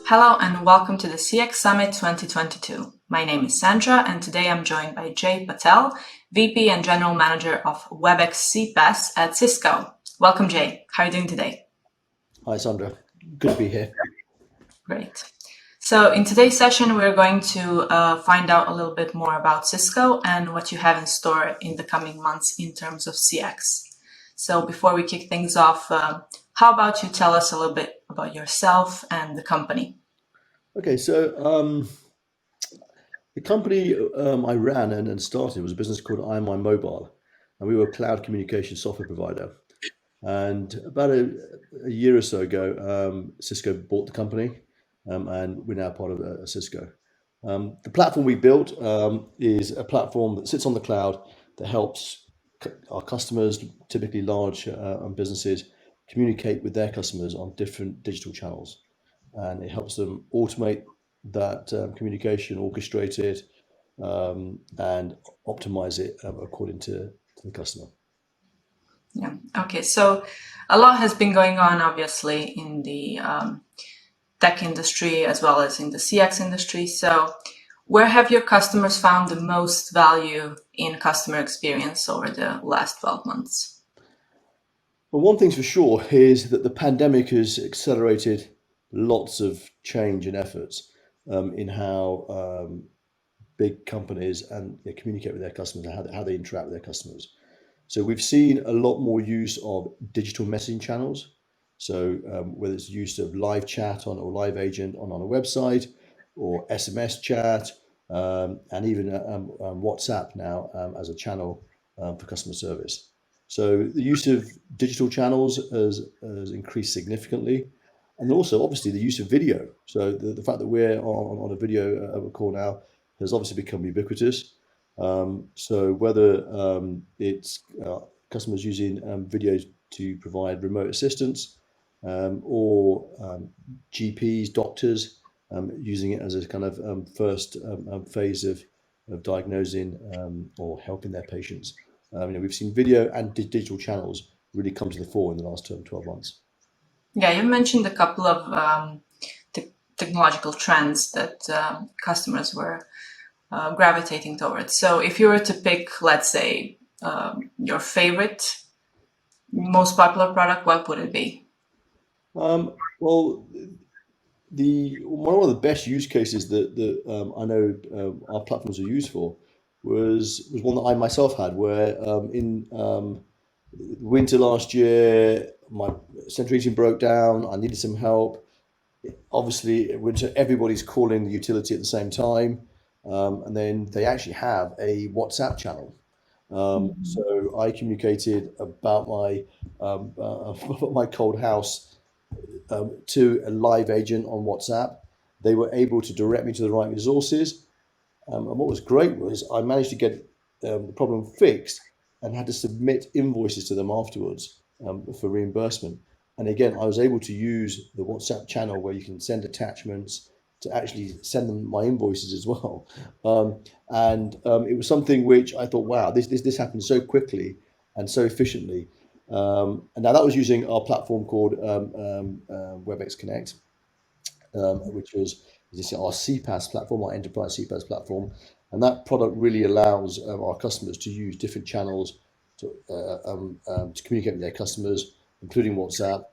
Hello and welcome to the CX Summit 2022. My name is Sandra and today I'm joined by Jay Patel, VP and General Manager of WebEx CPaaS at Cisco. Welcome Jay, how are you doing today? Hi Sandra, good to be here. Great. So in today's session we're going to find out a little bit more about Cisco and what you have in store in the coming months in terms of CX. So before we kick things off, how about you tell us a little bit about yourself and the company? Okay, so the company I ran and started was a business called imimobile, and we were a cloud communication software provider. And about a year or so ago, Cisco bought the company, and we're now part of Cisco. The platform we built is a platform that sits on the cloud that helps our customers, typically large businesses, communicate with their customers on different digital channels. And it helps them automate that communication, orchestrate it, and optimize it according to the customer. Yeah. Okay. So a lot has been going on, obviously, in the tech industry as well as in the CX industry. So where have your customers found the most value in customer experience over the last 12 months? Well, one thing's for sure is that the pandemic has accelerated lots of change and efforts in how big companies and communicate with their customers and how they interact with their customers. So we've seen a lot more use of digital messaging channels. So whether it's use of live chat on or live agent on a website or SMS chat and even WhatsApp now as a channel for customer service. So the use of digital channels has increased significantly. And also, obviously, the use of video. So the fact that we're on a video call now has obviously become ubiquitous. So whether it's customers using videos to provide remote assistance or GPs, doctors using it as a kind of first phase of diagnosing or helping their patients. We've seen video and digital channels really come to the fore in the last 12 months. Yeah, you mentioned a couple of technological trends that customers were gravitating towards. So if you were to pick, let's say, your favorite, most popular product, what would it be? Well, one of the best use cases that I know our platforms are used for was one that I myself had, where in winter last year, my central heating broke down. I needed some help. Obviously, winter, everybody's calling the utility at the same time, and then they actually have a WhatsApp channel. So I communicated about my cold house to a live agent on WhatsApp. They were able to direct me to the right resources. And what was great was I managed to get the problem fixed and had to submit invoices to them afterwards for reimbursement. And again, I was able to use the WhatsApp channel where you can send attachments to actually send them my invoices as well. It was something which I thought, wow, this happened so quickly and so efficiently. And now that was using our platform called WebEx Connect, which was our CPaaS platform, our enterprise CPaaS platform. And that product really allows our customers to use different channels to communicate with their customers, including WhatsApp,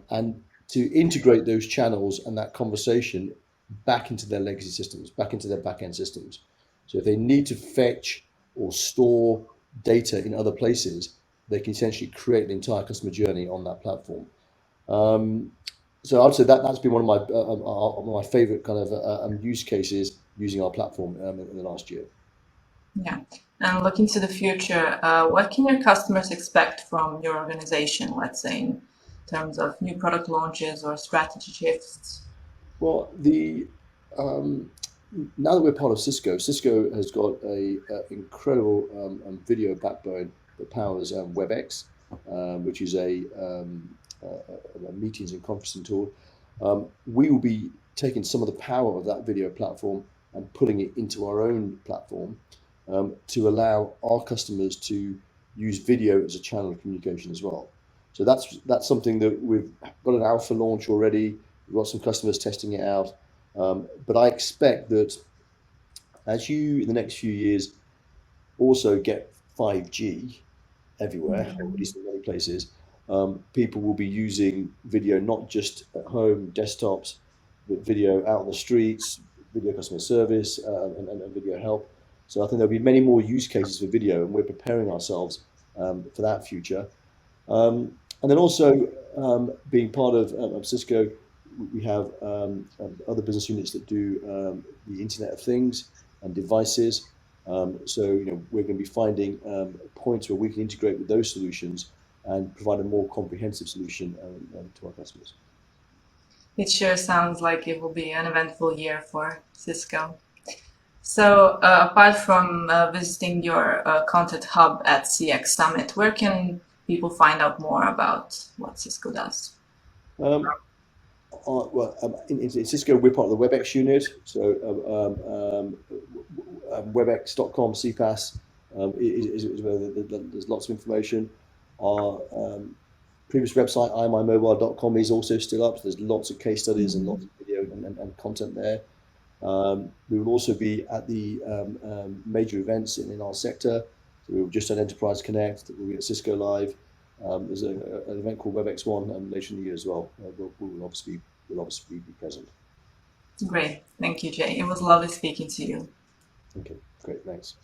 and to integrate those channels and that conversation back into their legacy systems, back into their back-end systems. So if they need to fetch or store data in other places, they can essentially create the entire customer journey on that platform. So I'd say that's been one of my favorite kind of use cases using our platform in the last year. Yeah. And looking to the future, what can your customers expect from your organization, let's say, in terms of new product launches or strategy shifts? Well, now that we're part of Cisco has got a incredible video backbone that powers WebEx, which is a meetings and conferencing tool. We will be taking some of the power of that video platform and putting it into our own platform to allow our customers to use video as a channel of communication as well. So that's something that we've got an alpha launch already. We've got some customers testing it out. But I expect that as you, in the next few years, also get 5G everywhere, or at least in many places, people will be using video not just at home, desktops, but video out on the streets, video customer service, and video help. So I think there'll be many more use cases for video, and we're preparing ourselves for that future. And then also being part of Cisco, we have other business units that do the Internet of Things and devices. So we're going to be finding points where we can integrate with those solutions and provide a more comprehensive solution to our customers. It sure sounds like it will be an eventful year for Cisco. So apart from visiting your content hub at CX Summit, where can people find out more about what Cisco does? In Cisco, we're part of the WebEx unit, so webex.com CPaaS is where there's lots of information. Our previous website, imimobile.com, is also still up. So there's lots of case studies and lots of video and content there. We will also be at the major events in our sector. So we were just at Enterprise Connect. We'll be at Cisco Live. There's an event called WebEx One later in the year as well. We'll obviously be present. Great. Thank you, Jay. It was lovely speaking to you. Okay, great. Thanks.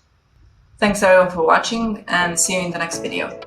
Thanks everyone for watching, and see you in the next video.